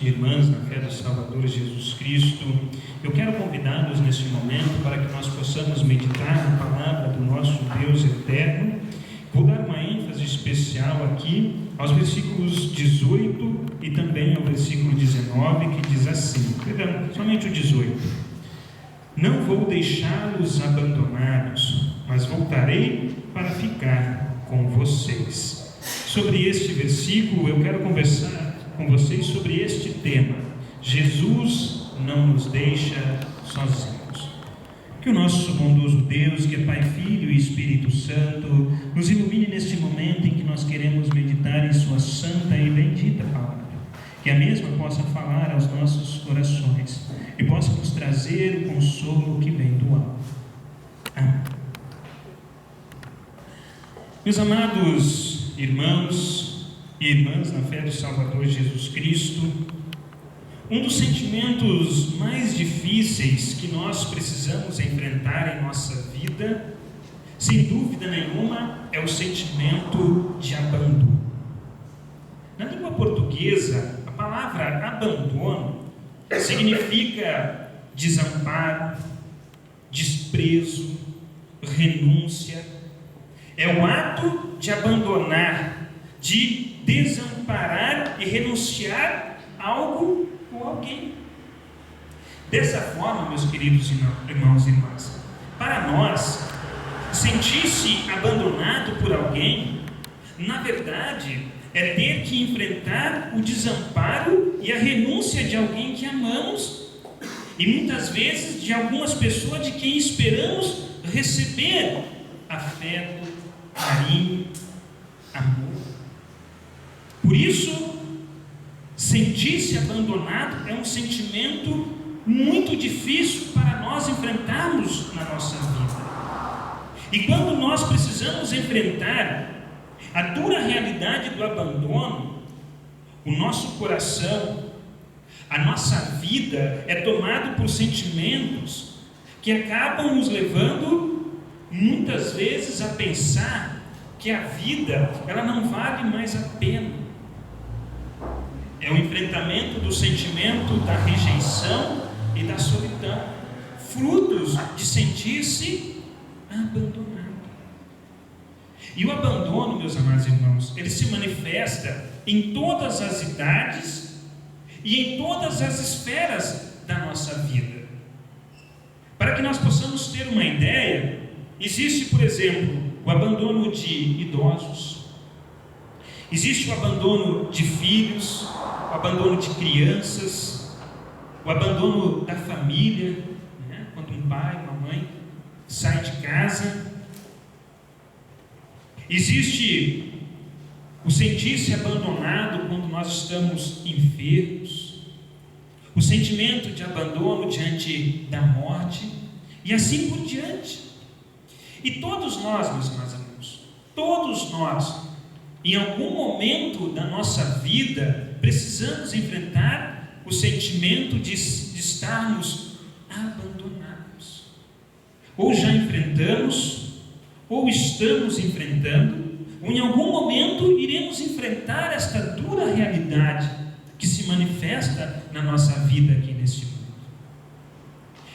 irmãs na fé do Salvador Jesus Cristo, eu quero convidá-los neste momento para que nós possamos meditar na palavra do nosso Deus eterno. Vou dar uma ênfase especial aqui aos versículos 18 e também ao versículo 19, que diz assim, somente o 18: Não vou deixá-los abandonados, mas voltarei para ficar com vocês. Sobre este versículo, eu quero conversar com vocês sobre este tema: Jesus não nos deixa sozinhos. Que o nosso bondoso Deus, que é Pai, Filho e Espírito Santo, nos ilumine neste momento em que nós queremos meditar em sua santa e bendita palavra. Que a mesma possa falar aos nossos corações e possa nos trazer o consolo que vem do alto. Amém. Meus amados irmãos e irmãs na fé do Salvador Jesus Cristo, um dos sentimentos mais difíceis que nós precisamos enfrentar em nossa vida, sem dúvida nenhuma, é o sentimento de abandono. Na língua portuguesa, a palavra abandono significa desamparo, desprezo, renúncia. É o ato de abandonar, de desamparar e renunciar a algo ou alguém. Dessa forma, meus queridos irmãos e irmãs, para nós, sentir-se abandonado por alguém, na verdade, é ter que enfrentar o desamparo e a renúncia de alguém que amamos e muitas vezes de algumas pessoas de quem esperamos receber afeto, carinho, amor. Por isso, sentir-se abandonado é um sentimento muito difícil para nós enfrentarmos na nossa vida. E quando nós precisamos enfrentar a dura realidade do abandono, o nosso coração, a nossa vida é tomado por sentimentos que acabam nos levando muitas vezes a pensar que a vida ela não vale mais a pena. É o enfrentamento do sentimento da rejeição e da solidão, frutos de sentir-se abandonado. E o abandono, meus amados irmãos, ele se manifesta em todas as idades e em todas as esferas da nossa vida. Para que nós possamos ter uma ideia, existe, por exemplo, o abandono de idosos, existe o abandono de filhos, o abandono de crianças, o abandono da família, né? Quando um pai, uma mãe sai de casa. Existe o sentir-se abandonado quando nós estamos enfermos, o sentimento de abandono diante da morte, e assim por diante. E todos nós, meus irmãos, todos nós, em algum momento da nossa vida, precisamos enfrentar o sentimento de estarmos abandonados. Ou já enfrentamos, ou estamos enfrentando, ou em algum momento iremos enfrentar esta dura realidade que se manifesta na nossa vida aqui neste mundo.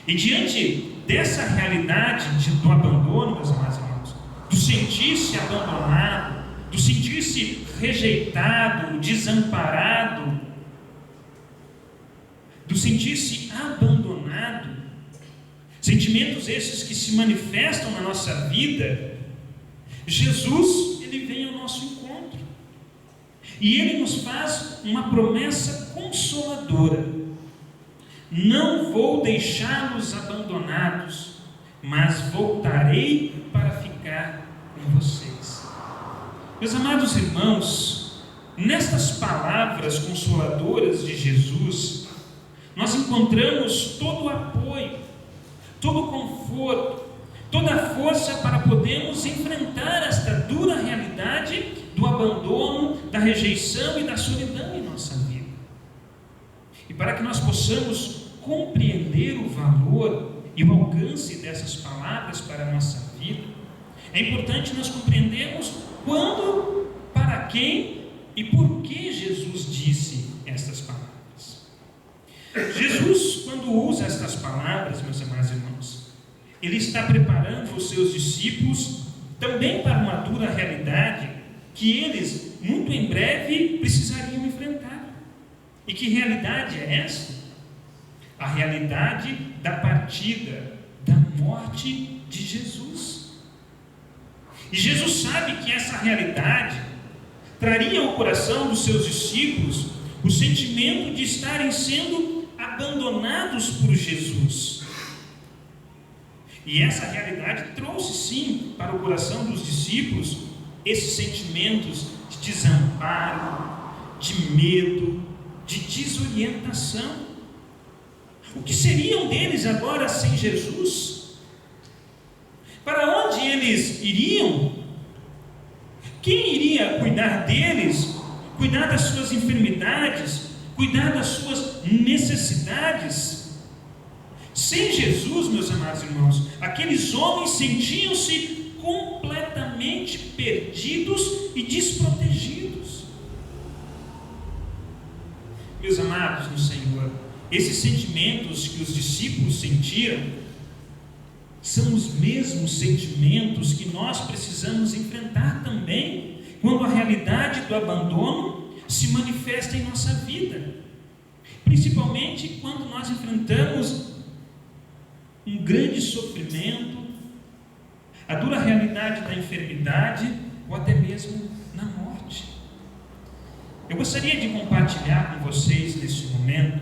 E diante dessa realidade do abandono, meus amados irmãos, do sentir-se abandonado, do sentir-se rejeitado, desamparado, do sentir-se abandonado, sentimentos esses que se manifestam na nossa vida, Jesus, ele vem ao nosso encontro e ele nos faz uma promessa consoladora: não vou deixá-los abandonados, mas voltarei para ficar com vocês. Meus amados irmãos, nestas palavras consoladoras de Jesus, nós encontramos todo o apoio, todo o conforto, toda a força para podermos enfrentar esta dura realidade do abandono, da rejeição e da solidão em nossa vida. E para que nós possamos compreender o valor e o alcance dessas palavras para a nossa vida, é importante nós compreendermos quando, para quem e por que Jesus disse estas palavras. Jesus, quando usa estas palavras, meus amados irmãos, ele está preparando os seus discípulos também para uma dura realidade que eles, muito em breve, precisariam enfrentar. E que realidade é essa? A realidade da partida, da morte de Jesus. E Jesus sabe que essa realidade traria ao coração dos seus discípulos o sentimento de estarem sendo abandonados por Jesus. E essa realidade trouxe sim para o coração dos discípulos esses sentimentos de desamparo, de medo, de desorientação. O que seriam deles agora sem Jesus? Para onde eles iriam? Quem iria cuidar deles? Cuidar das suas enfermidades? Cuidar das suas necessidades? Sem Jesus, meus amados irmãos, aqueles homens sentiam-se completamente perdidos e desprotegidos. Meus amados no Senhor, esses sentimentos que os discípulos sentiram são os mesmos sentimentos que nós precisamos enfrentar também quando a realidade do abandono se manifesta em nossa vida, principalmente quando nós enfrentamos um grande sofrimento, a dura realidade da enfermidade ou até mesmo na morte. Eu gostaria de compartilhar com vocês nesse momento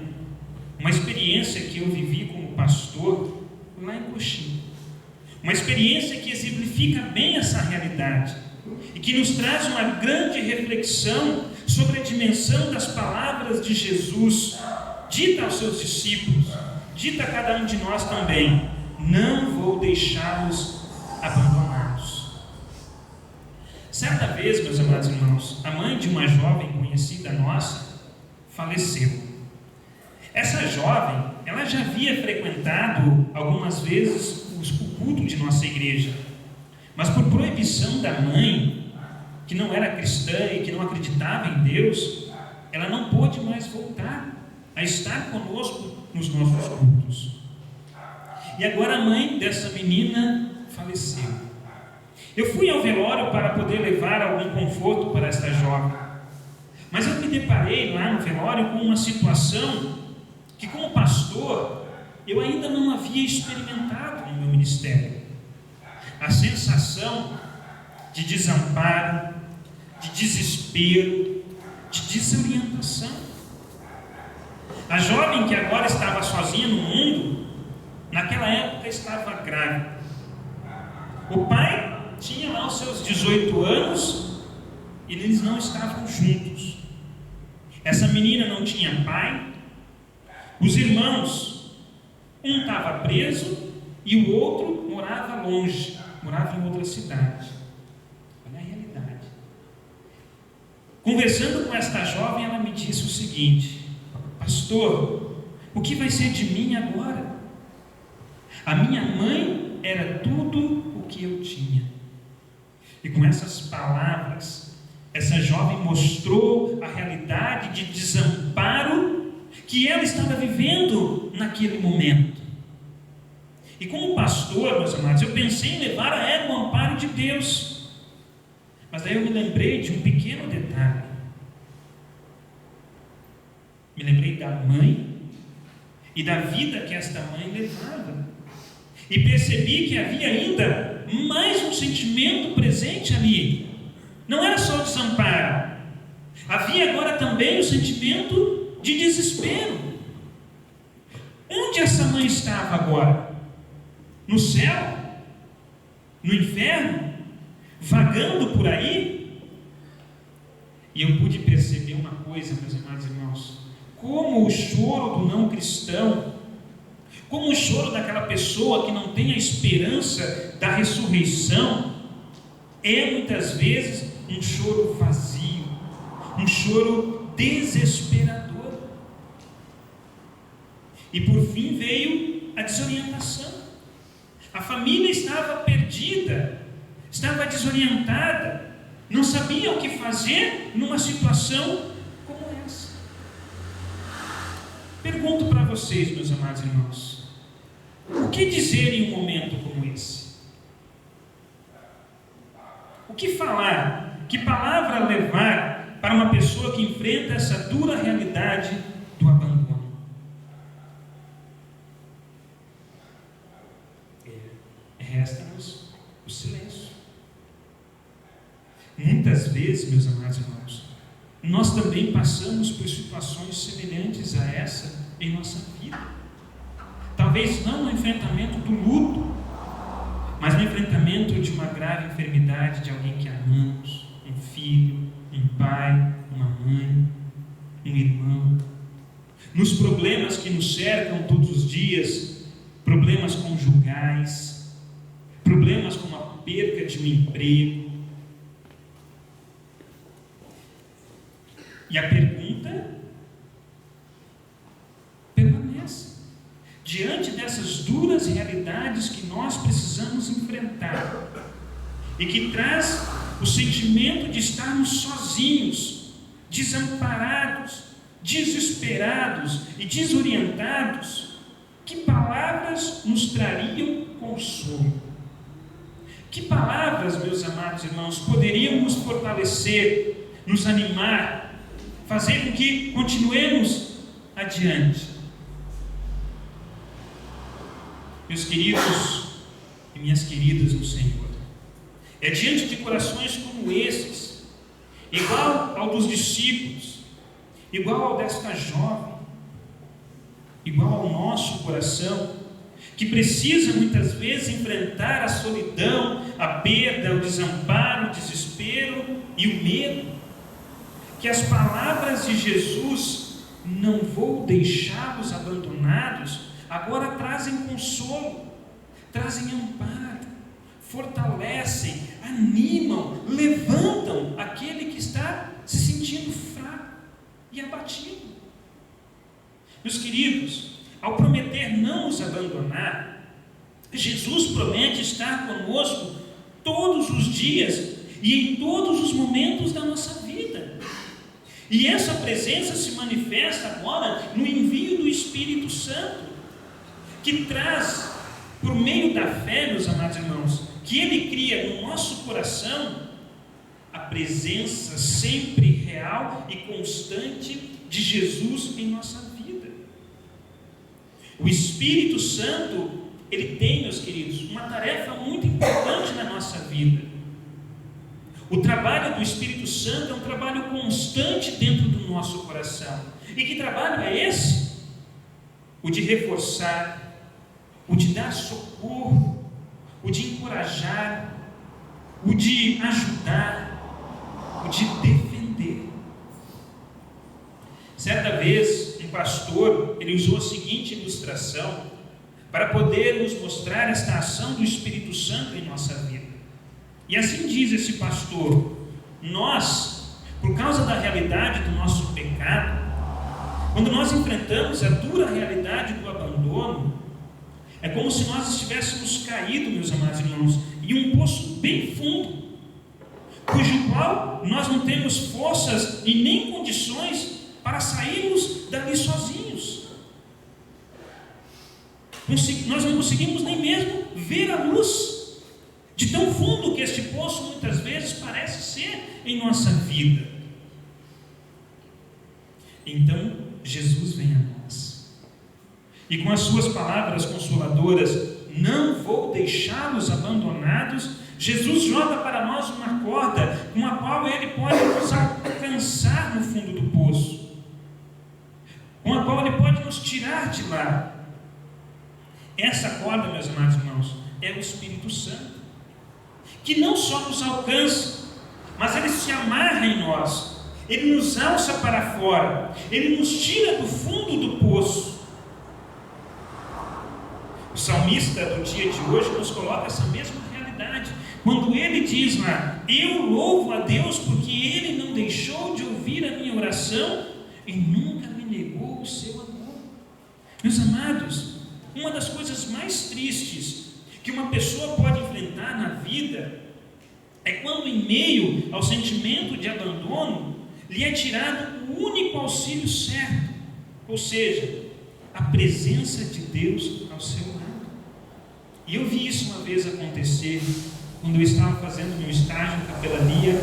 uma experiência que eu vivi como pastor lá em Coxim. Uma experiência que exemplifica bem essa realidade e que nos traz uma grande reflexão sobre a dimensão das palavras de Jesus, dita aos seus discípulos, dita a cada um de nós também: não vou deixá-los abandonados. Certa vez, meus amados irmãos, a mãe de uma jovem conhecida nossa faleceu. Essa jovem, ela já havia frequentado algumas vezes o culto de nossa igreja, mas por proibição da mãe, que não era cristã e que não acreditava em Deus, ela não pôde mais voltar a estar conosco nos nossos cultos. E agora a mãe dessa menina faleceu. Eu fui ao velório para poder levar algum conforto para esta jovem, mas eu me deparei lá no velório com uma situação que, como pastor, eu ainda não havia experimentado no meu ministério. A sensação de desamparo, de desespero, de desorientação. A jovem que agora estava sozinha no mundo, naquela época estava grávida. O pai tinha lá os seus 18 anos e eles não estavam juntos. Essa menina não tinha pai. Os irmãos, um estava preso e o outro morava longe, morava em outra cidade. Olha a realidade. Conversando com esta jovem, ela me disse o seguinte: pastor, o que vai ser de mim agora? A minha mãe era tudo o que eu tinha. E com essas palavras, essa jovem mostrou a realidade de desamparo que ela estava vivendo naquele momento. E como pastor, meus amados, eu pensei em levar a ela o amparo de Deus. Mas daí eu me lembrei de um pequeno detalhe. Me lembrei da mãe e da vida que esta mãe levava. E percebi que havia ainda mais um sentimento presente ali. Não era só o desamparo. Havia agora também o sentimento de desespero. Onde essa mãe estava agora? No céu? No inferno? Vagando por aí? E eu pude perceber uma coisa, meus amados irmãos: como o choro do não cristão, como o choro daquela pessoa que não tem a esperança da ressurreição, é muitas vezes um choro vazio, um choro desesperador. E por fim veio a desorientação. A família estava perdida, estava desorientada, não sabia o que fazer numa situação como essa. Pergunto para vocês, meus amados irmãos, o que dizer em um momento como esse? O que falar? Que palavra levar para uma pessoa que enfrenta essa dura realidade do abandono? Resta-nos o silêncio. Muitas vezes, meus amados irmãos, nós também passamos por situações semelhantes a essa em nossa vida. Talvez não no enfrentamento do luto, mas no enfrentamento de uma grave enfermidade de alguém que amamos, um filho, um pai, uma mãe, um irmão. Nos problemas que nos cercam todos os dias, problemas conjugais, problemas como a perca de um emprego. E a pergunta permanece. Diante dessas duras realidades que nós precisamos enfrentar, e que traz o sentimento de estarmos sozinhos, desamparados, desesperados e desorientados, que palavras nos trariam consolo? Que palavras, meus amados irmãos, poderiam nos fortalecer, nos animar, fazer com que continuemos adiante? Meus queridos e minhas queridas no Senhor, é diante de corações como esses, igual ao dos discípulos, igual ao desta jovem, igual ao nosso coração, que precisa muitas vezes enfrentar a solidão, a perda, o desamparo, o desespero e o medo, que as palavras de Jesus, não vou deixá-los abandonados, agora trazem consolo, trazem amparo, fortalecem, animam, levantam aquele que está se sentindo fraco e abatido. Meus queridos, ao prometer não nos abandonar, Jesus promete estar conosco todos os dias e em todos os momentos da nossa vida. E essa presença se manifesta agora no envio do Espírito Santo, que traz, por meio da fé, meus amados irmãos, que Ele cria no nosso coração a presença sempre real e constante de Jesus em nossa vida. O Espírito Santo, ele tem, meus queridos, uma tarefa muito importante na nossa vida. O trabalho do Espírito Santo é um trabalho constante dentro do nosso coração. E que trabalho é esse? O de reforçar, o de dar socorro, o de encorajar, o de ajudar, o de defender. Certa vez, um pastor, ele usou a seguinte ilustração para poder nos mostrar esta ação do Espírito Santo em nossa vida. E assim diz esse pastor: nós, por causa da realidade do nosso pecado, quando nós enfrentamos a dura realidade do abandono, é como se nós estivéssemos caído, meus amados irmãos, em um poço bem fundo, cujo qual nós não temos forças e nem condições para sairmos dali sozinhos. Nós não conseguimos nem mesmo ver a luz, de tão fundo que este poço muitas vezes parece ser em nossa vida. Então Jesus vem a nós, e com as suas palavras consoladoras, não vou deixá-los abandonados, Jesus joga para nós uma corda com a qual Ele pode nos alcançar no fundo do poço, com a qual Ele pode nos tirar de lá. Essa corda, meus amados irmãos, é o Espírito Santo, que não só nos alcança, mas Ele se amarra em nós, Ele nos alça para fora, Ele nos tira do fundo do poço. O salmista do dia de hoje nos coloca essa mesma realidade, quando ele diz lá: eu louvo a Deus porque Ele não deixou de ouvir a minha oração e nunca me negou o seu amor. Meus amados, uma das coisas mais tristes que uma pessoa pode enfrentar na vida é quando, em meio ao sentimento de abandono, lhe é tirado o único auxílio certo, ou seja, a presença de Deus ao seu lado. E eu vi isso uma vez acontecer quando eu estava fazendo meu estágio de capelania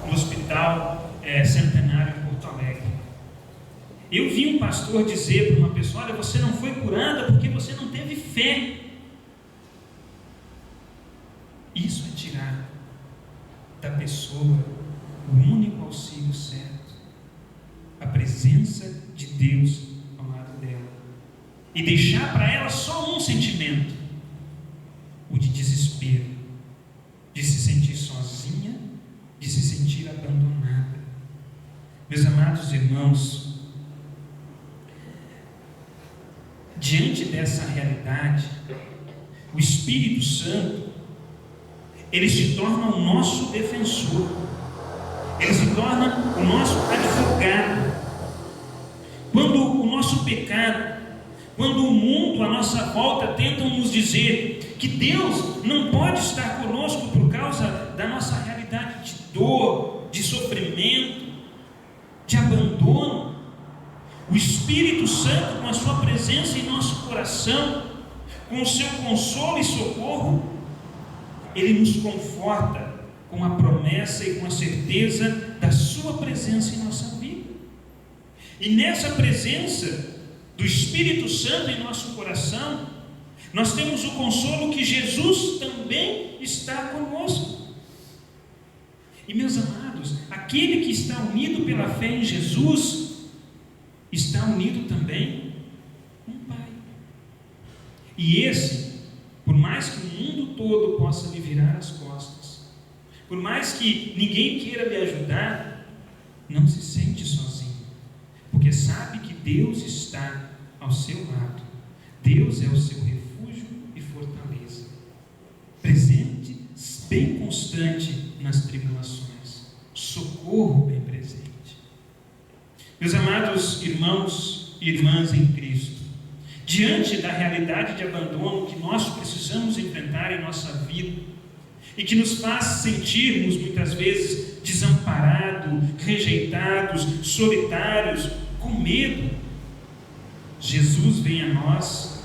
no Hospital Centenário em Porto Alegre. Eu vi um pastor dizer para uma pessoa: olha, você não foi curada porque você não teve fé. Isso é tirar da pessoa o único auxílio certo, a presença de Deus ao lado dela, e deixar para ela só um sentimento: o de desespero, de se sentir sozinha, de se sentir abandonada. Meus amados irmãos, diante dessa realidade, o Espírito Santo, ele se torna o nosso defensor, ele se torna o nosso advogado. Quando o nosso pecado, quando o mundo à nossa volta tentam nos dizer que Deus não pode estar conosco por causa da nossa realidade de dor, de sofrimento, de abandono, o Espírito Santo, com a sua presença em nosso coração, com o seu consolo e socorro, ele nos conforta com a promessa e com a certeza da sua presença em nossa vida. E nessa presença do Espírito Santo em nosso coração, nós temos o consolo que Jesus também está conosco. E meus amados, aquele que está unido pela fé em Jesus, está unido também com o Pai. E esse, por mais que o mundo todo possa lhe virar as costas, por mais que ninguém queira lhe ajudar, não se sente sozinho, porque sabe que Deus está ao seu lado. Deus é o seu refúgio e fortaleza, presente, bem constante nas tribulações, socorro bem presente. Meus amados irmãos e irmãs em Cristo, diante da realidade de abandono que nós precisamos enfrentar em nossa vida e que nos faz sentirmos muitas vezes desamparados, rejeitados, solitários, com medo, Jesus vem a nós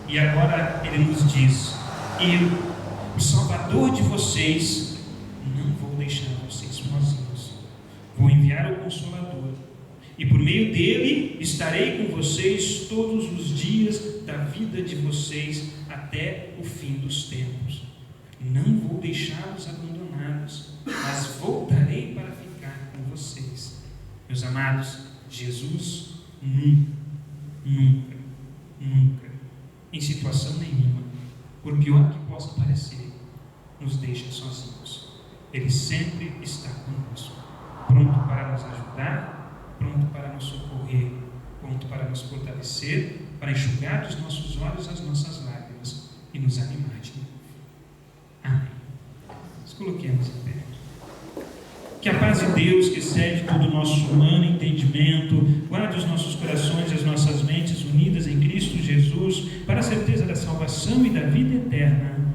e agora Ele nos diz: eu, o Salvador de vocês, não vou deixar vocês sozinhos, vou enviar o Consolador, e por meio dele estarei com vocês todos os dias da vida de vocês até o fim dos tempos. Não vou deixá-los abandonados, mas voltarei para ficar com vocês. Meus amados, Jesus nunca, em situação nenhuma, por pior que possa parecer, nos deixa sozinhos. Ele sempre está conosco, pronto para nos ajudar, pronto para nos socorrer, pronto para nos fortalecer, para enxugar dos nossos olhos as nossas lágrimas e nos animar de novo. Amém. Nos coloquemos em pé. Que a paz de Deus, que excede todo o nosso humano entendimento, guarde os nossos corações e as nossas mentes unidas em Cristo Jesus, para a certeza da salvação e da vida eterna.